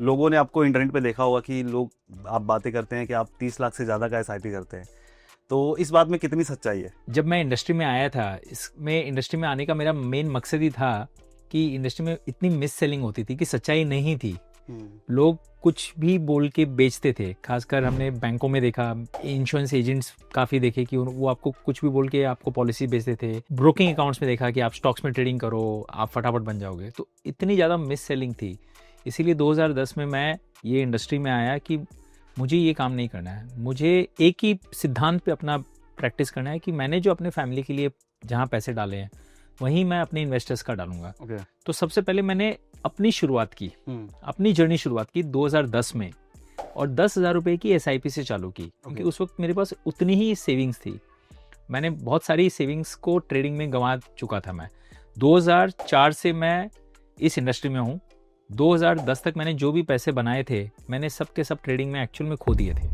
लोगों ने आपको इंटरनेट पे देखा होगा कि लोग आप बातें करते हैं कि आप 30 लाख से ज़्यादा का एसआईपी करते हैं, तो इस बात में कितनी सच्चाई है? जब मैं इंडस्ट्री में आया था, इसमें इंडस्ट्री में आने का मेरा मेन मकसद ही था कि इंडस्ट्री में इतनी मिस सेलिंग होती थी कि सच्चाई नहीं थी। लोग कुछ भी बोल के बेचते थे। खासकर हमने बैंकों में देखा, इंश्योरेंस एजेंट्स काफ़ी देखे कि वो आपको कुछ भी बोल के आपको पॉलिसी बेचते थे। ब्रोकिंग अकाउंट्स में देखा कि आप स्टॉक्स में ट्रेडिंग करो, आप फटाफट बन जाओगे। तो इतनी ज़्यादा मिस सेलिंग थी, इसीलिए 2010 में मैं ये इंडस्ट्री में आया कि मुझे ये काम नहीं करना है। मुझे एक ही सिद्धांत पे अपना प्रैक्टिस करना है कि मैंने जो अपने फैमिली के लिए जहाँ पैसे डाले हैं वहीं मैं अपने इन्वेस्टर्स का डालूंगा। तो सबसे पहले मैंने अपनी शुरुआत की, अपनी जर्नी शुरुआत की 2010 में, और 10,000 रुपये की एसआईपी से चालू की, क्योंकि उस वक्त मेरे पास उतनी ही सेविंग्स थी। मैंने बहुत सारी सेविंग्स को ट्रेडिंग में गंवा चुका था। मैं 2004 से मैं इस इंडस्ट्री में हूँ। 2010 तक मैंने जो भी पैसे बनाए थे मैंने सब के सब ट्रेडिंग में एक्चुअल में खो दिए थे।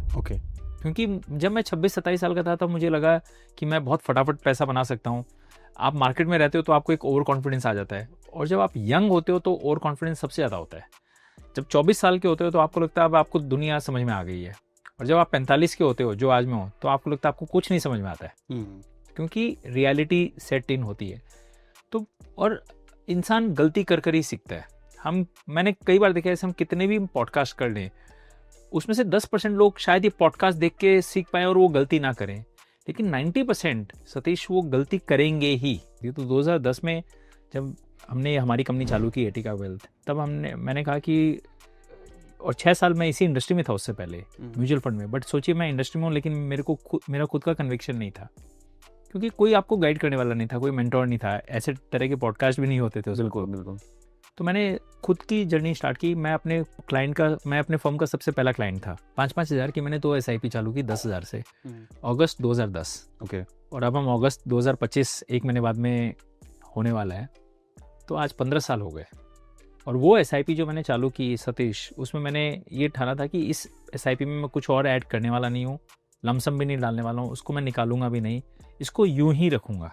क्योंकि जब मैं 26-27 साल का था तब मुझे लगा कि मैं बहुत फटाफट पैसा बना सकता हूँ। आप मार्केट में रहते हो तो आपको एक ओवर कॉन्फिडेंस आ जाता है, और जब आप यंग होते हो तो ओवर कॉन्फिडेंस सबसे ज़्यादा होता है। जब 24 साल के होते हो तो आपको लगता है अब आपको दुनिया समझ में आ गई है, और जब आप 45 के होते हो, जो आज में हो, तो आपको लगता है आपको कुछ नहीं समझ में आता है, क्योंकि रियलिटी सेट इन होती है। तो और इंसान गलती कर कर ही सीखता है। मैंने कई बार देखा है, हम कितने भी पॉडकास्ट कर लें, उसमें से 10% लोग शायद ये पॉडकास्ट देख के सीख पाए और वो गलती ना करें, लेकिन 90% सतीश वो गलती करेंगे ही। ये तो 2010 में जब हमने हमारी कंपनी चालू की एटिका वेल्थ, तब मैंने कहा कि, और 6 साल मैं इसी इंडस्ट्री में था उससे पहले, म्यूचुअल फंड में। बट सोचिए मैं इंडस्ट्री में हूँ, लेकिन मेरा खुद का कन्विक्शन नहीं था, क्योंकि कोई आपको गाइड करने वाला नहीं था, कोई मेंटोर नहीं था, ऐसे तरह के पॉडकास्ट भी नहीं होते थे। बिल्कुल। तो मैंने खुद की जर्नी स्टार्ट की। मैं अपने फर्म का सबसे पहला क्लाइंट था। 5-5 हज़ार की मैंने 2 एसआईपी चालू की 10,000 से, अगस्त 2010। और अब हम अगस्त 2025, 1 महीने बाद में होने वाला है, तो आज 15 साल हो गए। और वो एसआईपी जो मैंने चालू की सतीश, उसमें मैंने ये ठाना था कि इस एसआईपी में मैं कुछ और ऐड करने वाला नहीं हूँ, लमसम भी नहीं डालने वाला हूँ, उसको मैं निकालूंगा भी नहीं, इसको यूं ही रखूँगा।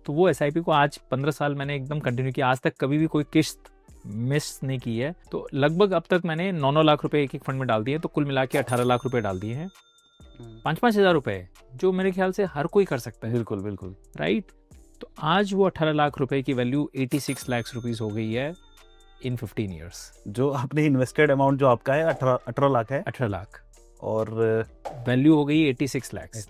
तो वो एसआईपी को आज 15 साल मैंने एकदम कंटिन्यू किया। आज तक कभी भी कोई किस्त मिस नहीं की है। तो लगभग अब तक मैंने 9-9 लाख रुपए एक फंड में डाल दिए, तो कुल मिला के 18 लाख रुपए डाल दिए हैं। 5-5 हज़ार रुपए, जो मेरे ख्याल से हर कोई कर सकता है। बिल्कुल। राइट। तो आज वो 18 लाख रुपए की वैल्यू 86 लाख रुपीज हो गई है इन 15 ईयर्स। जो आपने इन्वेस्टेड अमाउंट जो आपका है 18 लाख है। 18 लाख, और वैल्यू हो गई 86 लाख।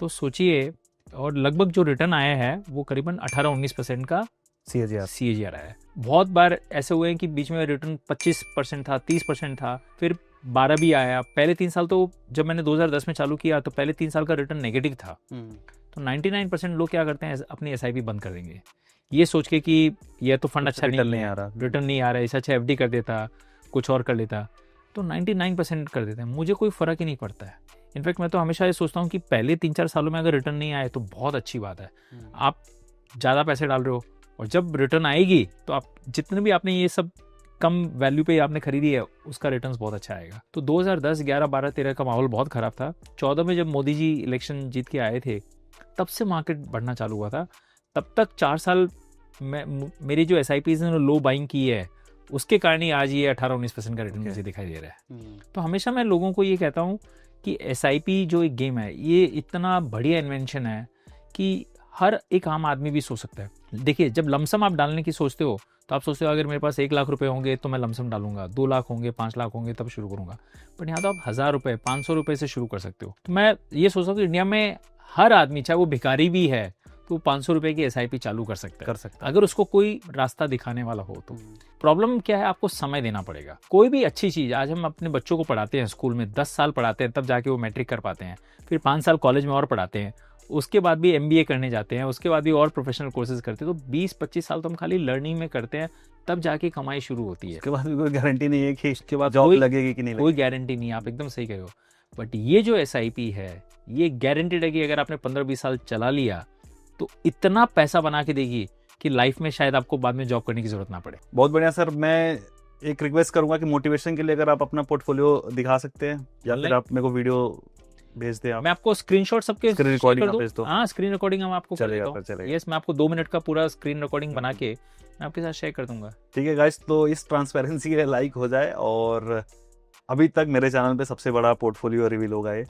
तो सोचिए, और लगभग जो रिटर्न आया है वो करीबन 18-19% का CAGR आया है। बहुत बार ऐसे हुए हैं कि बीच में रिटर्न 25% था, 30% था, फिर 12 भी आया। पहले 3 साल तो जब मैंने 2010 में चालू किया तो पहले 3 साल का रिटर्न नेगेटिव था। तो 99% लोग क्या करते हैं, अपनी एसआईपी बंद कर देंगे, ये सोच के कि यह तो फंड अच्छा नहीं आ रहा, रिटर्न नहीं आ रहा है, इससे अच्छा एफडी कर देता, कुछ और कर लेता। तो 99% कर देते हैं। मुझे कोई फ़र्क ही नहीं पड़ता है। इनफैक्ट मैं तो हमेशा ये सोचता हूँ कि पहले 3-4 सालों में अगर रिटर्न नहीं आए तो बहुत अच्छी बात है। आप ज़्यादा पैसे डाल रहे हो, और जब रिटर्न आएगी तो आप जितने भी आपने ये सब कम वैल्यू पे आपने खरीदी है उसका रिटर्न बहुत अच्छा आएगा। तो 2010, 11, 12, 13 का माहौल बहुत ख़राब था। 14 में जब मोदी जी इलेक्शन जीत के आए थे, तब से मार्केट बढ़ना चालू हुआ था। तब तक 4 साल मेरी जो एसआईपीज़ ने लो बाइंग की है, उसके कारण ही आज ये 18-19% का रिटर्न मुझे दिखाई दे रहा है। तो हमेशा मैं लोगों को ये कहता हूँ कि एसआईपी जो एक गेम है, ये इतना बढ़िया इन्वेंशन है कि हर एक आम आदमी भी सोच सकता है। देखिए, जब लमसम आप डालने की सोचते हो तो आप सोचते हो अगर मेरे पास 1 लाख रुपए होंगे तो मैं लमसम डालूंगा, 2 लाख होंगे, 5 लाख होंगे तब शुरू करूंगा। बट यहाँ तो आप 1000 रुपये, 500 रुपये से शुरू कर सकते हो। तो मैं ये सोचता हूँ कि इंडिया में हर आदमी, चाहे वो भिखारी भी है, तो 500 रुपये की एसआईपी चालू कर सकता है, अगर उसको कोई रास्ता दिखाने वाला हो तो। प्रॉब्लम क्या है, आपको समय देना पड़ेगा। कोई भी अच्छी चीज़, आज हम अपने बच्चों को पढ़ाते हैं स्कूल में, 10 साल पढ़ाते हैं तब जाके वो मैट्रिक कर पाते हैं, फिर 5 साल कॉलेज में और पढ़ाते हैं, उसके बाद भी MBA करने जाते हैं, उसके बाद भी और प्रोफेशनल कोर्सेज करते हैं। तो 20-25 साल तो हम खाली लर्निंग में करते हैं, तब जाके कमाई शुरू होती है। उसके बाद भी कोई गारंटी नहीं है कि इसके बाद जॉब लगेगी कि नहीं लगेगी। कोई गारंटी नहीं है, आप एकदम सही कह रहे हो। बट ये जो SIP है, ये गारंटीड है कि अगर आपने 15-20 साल चला लिया तो इतना पैसा बना के देगी कि लाइफ में शायद आपको बाद में जॉब करने की जरूरत ना पड़े। बहुत बढ़िया सर। मैं एक रिक्वेस्ट करूंगा कि मोटिवेशन के लिए अगर आप अपना पोर्टफोलियो दिखा सकते हैं, या फिर आप मेरे को वीडियो भेज दें आप? मैं आपको स्क्रीनशॉट सबके स्क्रीन share रिकॉर्डिंग कर आप दूं? भेज दो। हाँ, स्क्रीन रिकॉर्डिंग हम आपको कर चलेगा देता हूँ। सर, चलेगा। यस, मैं आपको 2 मिनट का पूरा स्क्रीन रिकॉर्डिंग बना के मैं आपके साथ शेयर कर दूंगा। ठीक है गाइस, तो इस ट्रांसपेरेंसी के लाइक हो जाए। और अभी तक मेरे चैनल पे सबसे बड़ा पोर्टफोलियो रिवील होगा ये।